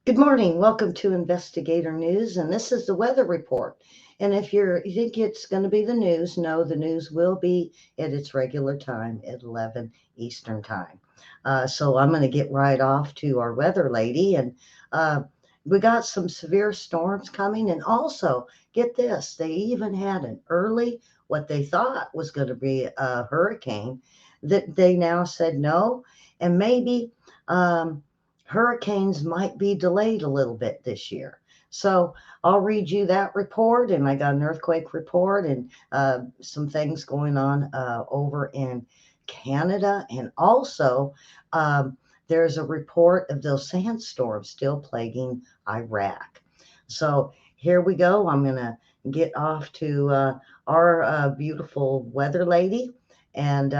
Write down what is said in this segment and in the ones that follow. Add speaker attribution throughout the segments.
Speaker 1: Good morning. Welcome to Investigator News, and this is the weather report. And if you think it's going to be the news, no, the news will be at its regular time at 11 Eastern Time. So I'm going to get right off to our weather lady, and uh, we got some severe storms coming, and also get this, they even had an early what they thought was going to be a hurricane that they now said no, and maybe. Hurricanes might be delayed a little bit this year. So I'll read you that report, and I got an earthquake report and some things going on over in Canada, and also there's a report of those sandstorms still plaguing Iraq. So here we go. I'm gonna get off to our beautiful weather lady, and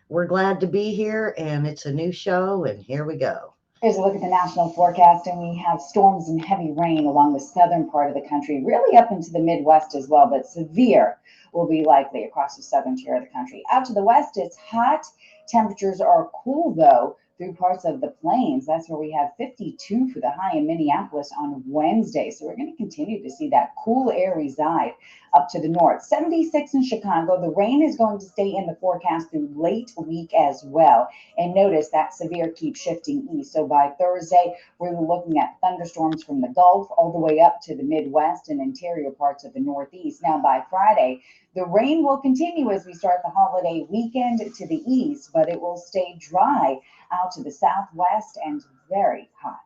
Speaker 1: we're glad to be here. And it's a new show, and here we go.
Speaker 2: Here's a look at the national forecast, and we have storms and heavy rain along the southern part of the country, really up into the Midwest as well, but severe will be likely across the southern tier of the country. Out to the west, it's hot. Temperatures are cool, though, through parts of the plains. That's where we have 52 for the high in Minneapolis on Wednesday. So we're going to continue to see that cool air reside up to the north. 76 in Chicago. The rain is going to stay in the forecast through late week as well. And notice that severe keeps shifting east. So by Thursday, we're looking at thunderstorms from the Gulf all the way up to the Midwest and interior parts of the Northeast. Now by Friday, the rain will continue as we start the holiday weekend to the east, but it will stay dry out to the southwest and very hot.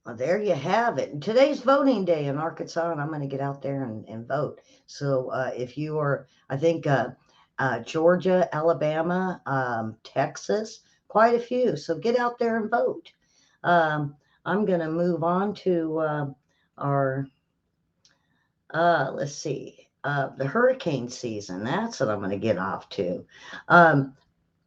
Speaker 1: Well, there you have it. And today's voting day in Arkansas, and I'm going to get out there and vote. So if you are, I think Georgia, Alabama, Texas, quite a few. So get out there and vote. I'm going to move on to our, let's see, the hurricane season. That's what I'm going to get off to. Um,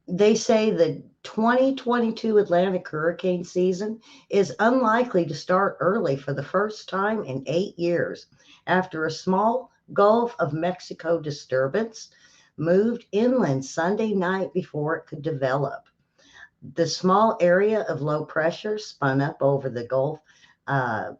Speaker 1: they say the 2022 Atlantic hurricane season is unlikely to start early for the first time in 8 years after a small Gulf of Mexico disturbance moved inland Sunday night before it could develop. The small area of low pressure spun up over the Gulf uh,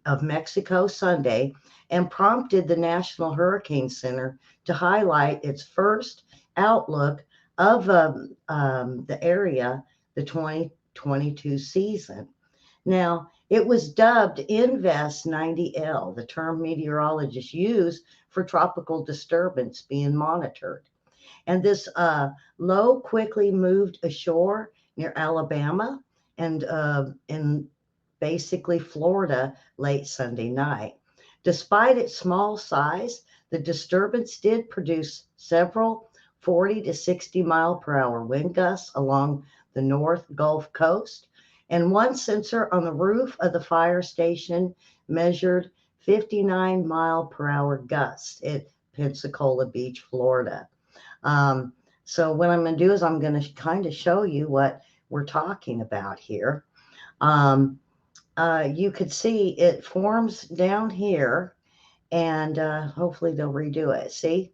Speaker 1: of Mexico Sunday and prompted the National Hurricane Center to highlight its first outlook of the area, the 2022 season. Now, it was dubbed Invest 90L, the term meteorologists use for tropical disturbance being monitored. And this low quickly moved ashore near Alabama and in basically Florida late Sunday night. Despite its small size, the disturbance did produce several 40 to 60 mile per hour wind gusts along the North Gulf Coast. And one sensor on the roof of the fire station measured 59-mile per hour gusts at Pensacola Beach, Florida. Um, so what I'm going to do is I'm going to kind of show you what we're talking about here. Um, you could see it forms down here, and hopefully they'll redo it. See?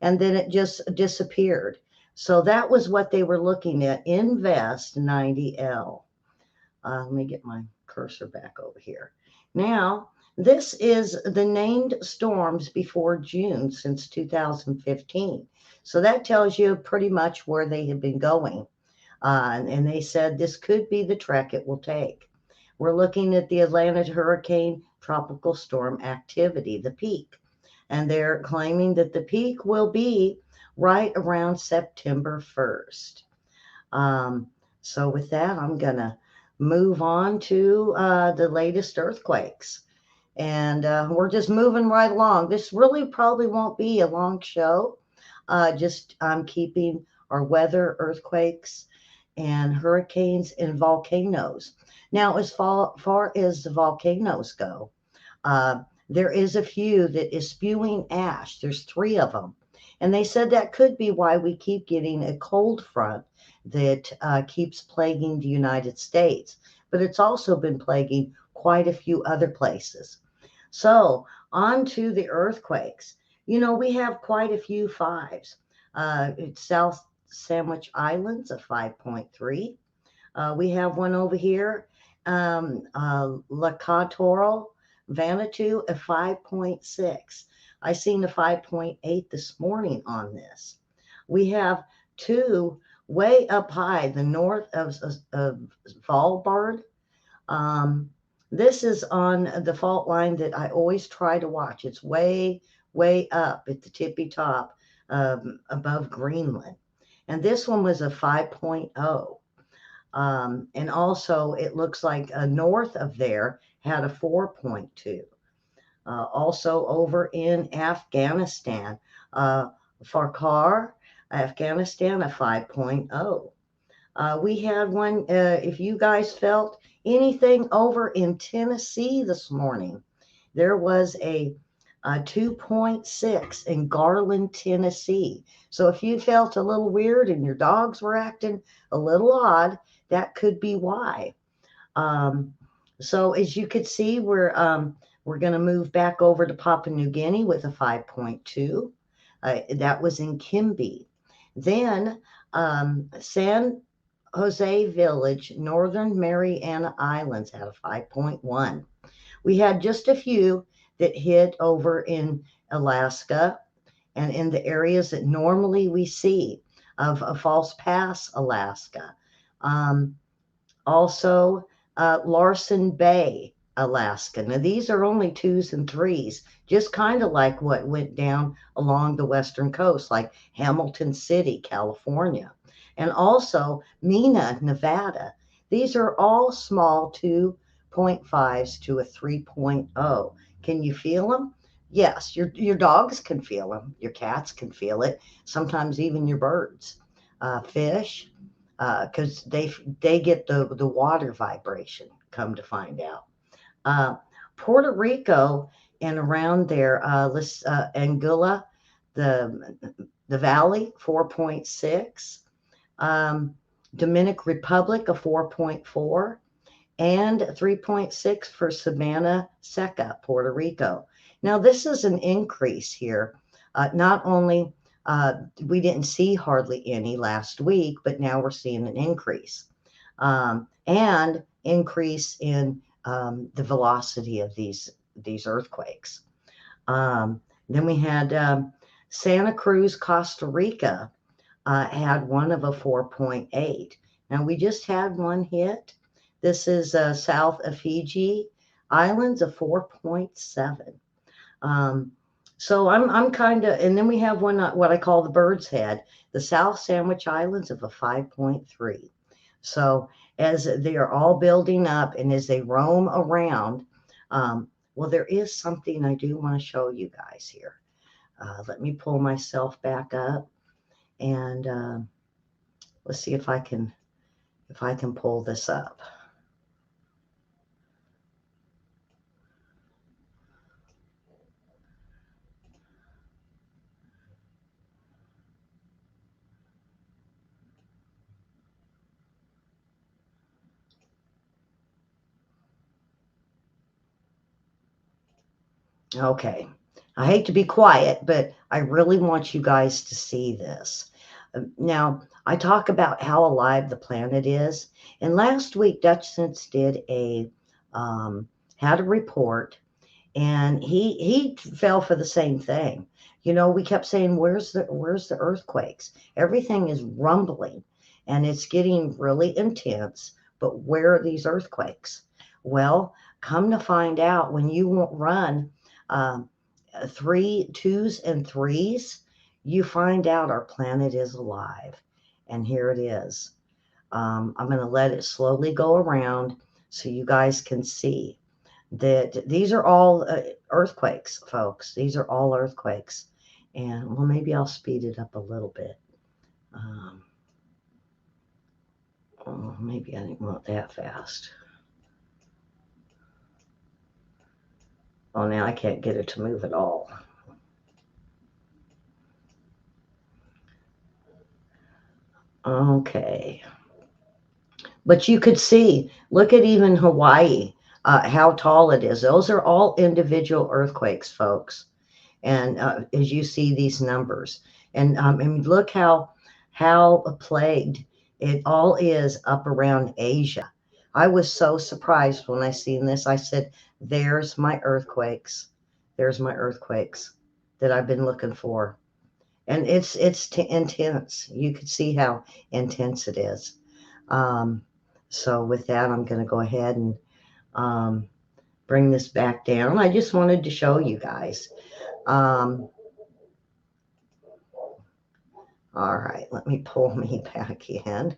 Speaker 1: And then it just disappeared. So that was what they were looking at, Invest 90L. Let me get my cursor back over here. Now, this is the named storms before June since 2015. So that tells you pretty much where they have been going. And they said this could be the trek it will take. We're looking at the Atlantic hurricane tropical storm activity, the peak. And they're claiming that the peak will be right around September 1st. Um, so, with that, I'm going to move on to the latest earthquakes. And we're just moving right along. This really probably won't be a long show. Just I'm keeping our weather, earthquakes, and hurricanes and volcanoes. Now, as far as the volcanoes go, uh, there is a few that is spewing ash. There's three of them. And they said that could be why we keep getting a cold front that keeps plaguing the United States. But it's also been plaguing quite a few other places. So, on to the earthquakes. You know, we have quite a few fives. South Sandwich Islands, a 5.3. We have one over here, Lakatorl Vanuatu at 5.6. I seen a 5.8 this morning on this. We have two way up high, the north of Svalbard. This is on the fault line that I always try to watch. It's way, way up at the tippy top above Greenland. And this one was a 5.0. And also, it looks like north of there had a 4.2. Also, over in Afghanistan, Farkar, Afghanistan, a 5.0. We had one, if you guys felt anything over in Tennessee this morning, there was a 2.6 in Garland, Tennessee. So if you felt a little weird and your dogs were acting a little odd, that could be why. So as you could see, we're going to move back over to Papua New Guinea with a 5.2. That was in Kimby. Then San Jose Village, Northern Mariana Islands had a 5.1. We had just a few that hit over in Alaska and in the areas that normally we see of False Pass, Alaska. Also, Larsen Bay, Alaska. Now, these are only 2s and 3s, just kind of like what went down along the western coast, like Hamilton City, California. And also Mena, Nevada. These are all small 2.5s to a 3.0. Can you feel them? Yes, your dogs can feel them. Your cats can feel it. Sometimes even your birds. Fish, because they get the water vibration, come to find out. Puerto Rico and around there, Anguilla, the Valley, 4.6. Dominican Republic, a 4.4. And 3.6 for Savannah Seca, Puerto Rico. Now, this is an increase here. Not only we didn't see hardly any last week, but now we're seeing an increase. And increase in the velocity of these earthquakes. Then we had Santa Cruz, Costa Rica, had one of a 4.8. Now, we just had one hit. This is south of Fiji Islands, a 4.7. So I'm kind of, and then we have one, what I call the Bird's Head, the South Sandwich Islands of a 5.3. So as they are all building up and as they roam around, well, there is something I do want to show you guys here. Let me pull myself back up and let's see if I can pull this up. Okay. I hate to be quiet, but I really want you guys to see this. Now, I talk about how alive the planet is. And last week, Dutch Sense did had a report, and he fell for the same thing. You know, we kept saying, where's the earthquakes? Everything is rumbling, and it's getting really intense. But where are these earthquakes? Well, come to find out, when you run 3 2s and 3s, you find out our planet is alive. And here it is. I'm going to let it slowly go around so you guys can see that these are all earthquakes, folks. These are all earthquakes. And well, maybe I'll speed it up a little bit. Oh, maybe I didn't want that fast. Oh, now I can't get it to move at all. Okay. But you could see, look at even Hawaii, how tall it is. Those are all individual earthquakes, folks. And as you see these numbers, and look how plagued It all is up around Asia. I was so surprised when I seen this. I said, there's my earthquakes. There's my earthquakes that I've been looking for. And it's intense. You could see how intense it is. Um, so with that, I'm going to go ahead and um, bring this back down. I just wanted to show you guys. Um, all right, let me pull me back in.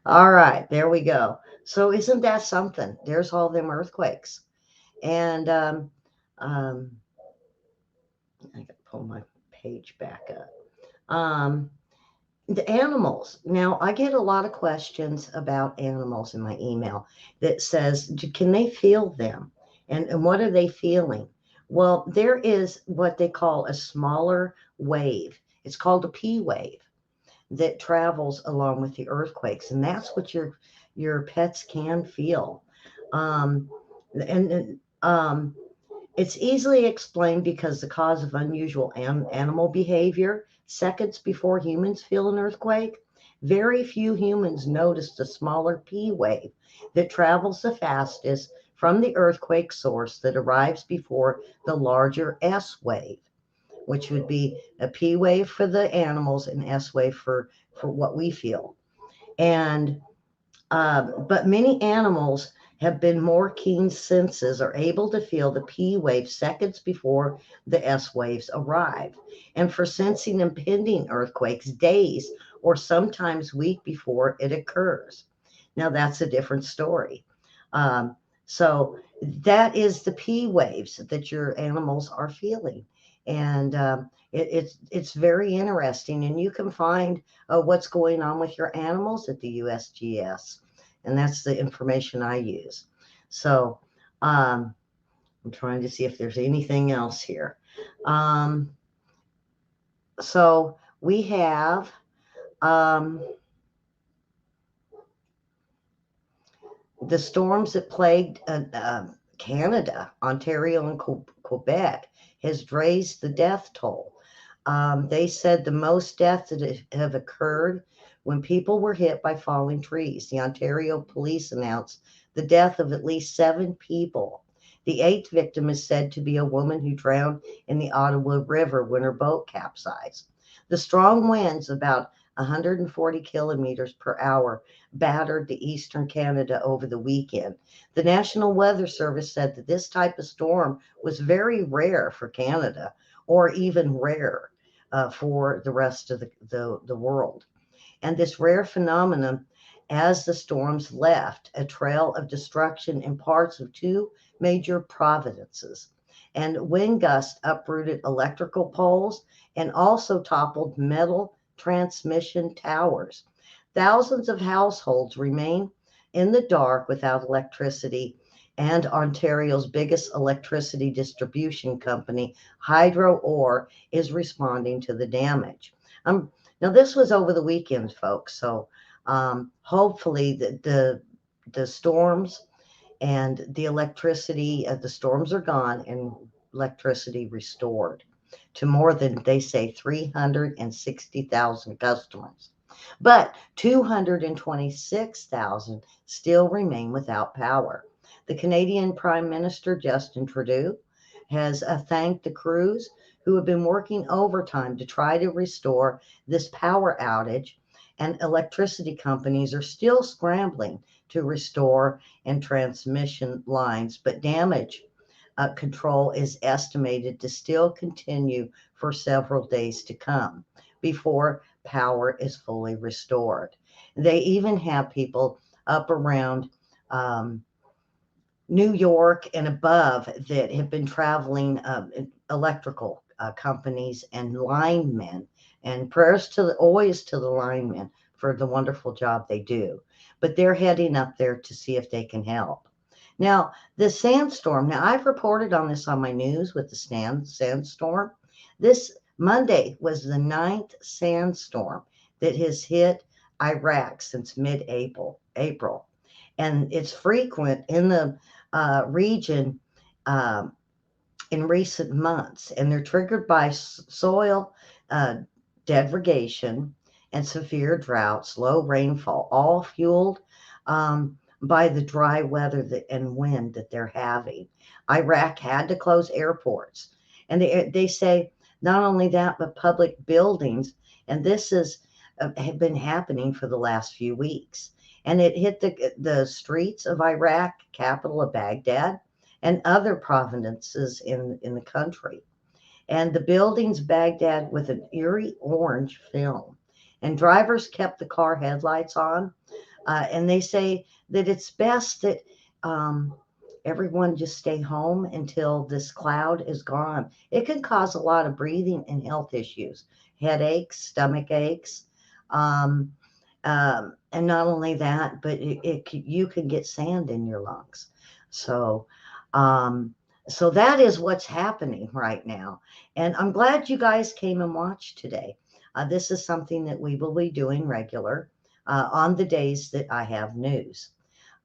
Speaker 1: All right, there we go. So isn't that something? There's all them earthquakes. And um, I got to pull my page back up. The animals. Now, I get a lot of questions about animals in my email that says, can they feel them? And what are they feeling? Well, there is what they call a smaller wave. It's called a P wave that travels along with the earthquakes, and that's what your pets can feel. Um, and it's easily explained because the cause of unusual animal behavior seconds before humans feel an earthquake. Very few humans notice the smaller P wave that travels the fastest from the earthquake source that arrives before the larger S wave, which would be a P wave for the animals and S wave for what we feel. And but many animals have been more keen senses are able to feel the P wave seconds before the S waves arrive. And for sensing impending earthquakes, days or sometimes week before it occurs. Now that's a different story. Um, so that is the P waves that your animals are feeling. And it's very interesting. And you can find what's going on with your animals at the USGS. And that's the information I use. So I'm trying to see if there's anything else here. Um, so we have um, the storms that plagued Canada, Ontario, and Quebec has raised the death toll. They said the most deaths that have occurred when people were hit by falling trees. The Ontario police announced the death of at least 7 people. The 8th victim is said to be a woman who drowned in the Ottawa River when her boat capsized. The strong winds, about 140 kilometers per hour, battered the eastern Canada over the weekend. The National Weather Service said that this type of storm was very rare for Canada, or even rare for the rest of the world. And this rare phenomenon, as the storms left a trail of destruction in parts of 2 major provinces. And wind gusts uprooted electrical poles and also toppled metal transmission towers. Thousands of households remain in the dark without electricity, and Ontario's biggest electricity distribution company, Hydro Or, is responding to the damage. Now, this was over the weekend, folks, so hopefully the storms and the electricity, the storms are gone and electricity restored to more than, they say, 360,000 customers. But 226,000 still remain without power. The Canadian Prime Minister, Justin Trudeau, has thanked the crews who have been working overtime to try to restore this power outage, and electricity companies are still scrambling to restore and transmission lines, but damage control is estimated to still continue for several days to come before power is fully restored. They even have people up around New York and above that have been traveling, electrical companies and linemen, and prayers to always to the linemen for the wonderful job they do. But they're heading up there to see if they can help. Now, the sandstorm. Now, I've reported on this on my news with the sandstorm. This Monday was the 9th sandstorm that has hit Iraq since mid-April. And it's frequent in the region um, in recent months, and they're triggered by soil uh, degradation and severe droughts, low rainfall, all fueled by the dry weather and wind that they're having. Iraq had to close airports. And they say not only that, but public buildings. And this is have been happening for the last few weeks. And it hit the streets of Iraq, capital of Baghdad, and other provinces in the country. And the buildings Baghdad with an eerie orange film. And drivers kept the car headlights on. And they say that it's best that everyone just stay home until this cloud is gone. It can cause a lot of breathing and health issues, headaches, stomach aches. Um, and not only that, but you can get sand in your lungs. So, um, so that is what's happening right now. And I'm glad you guys came and watched today. This is something that we will be doing regular on the days that I have news.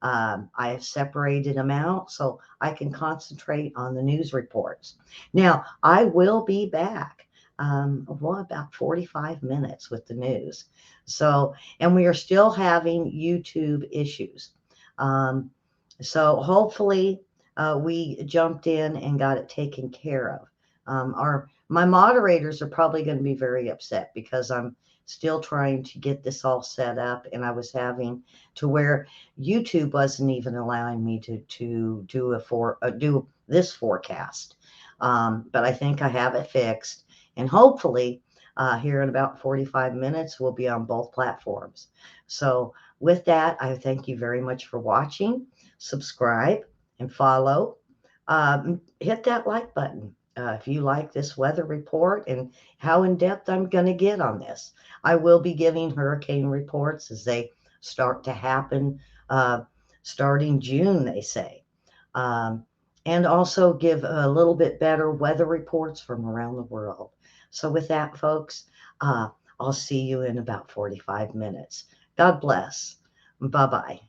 Speaker 1: I have separated them out so I can concentrate on the news reports. Now, I will be back, about 45 minutes with the news. So, and we are still having YouTube issues. Um, so hopefully we jumped in and got it taken care of. My moderators are probably going to be very upset because I'm still trying to get this all set up, and I was having to where YouTube wasn't even allowing me to do this forecast. But I think I have it fixed, and hopefully here in about 45 minutes we'll be on both platforms. So with that, I thank you very much for watching. Subscribe and follow. Hit that like button. If you like this weather report and how in depth I'm going to get on this, I will be giving hurricane reports as they start to happen starting June, they say. And also give a little bit better weather reports from around the world. So with that, folks, I'll see you in about 45 minutes. God bless. Bye-bye.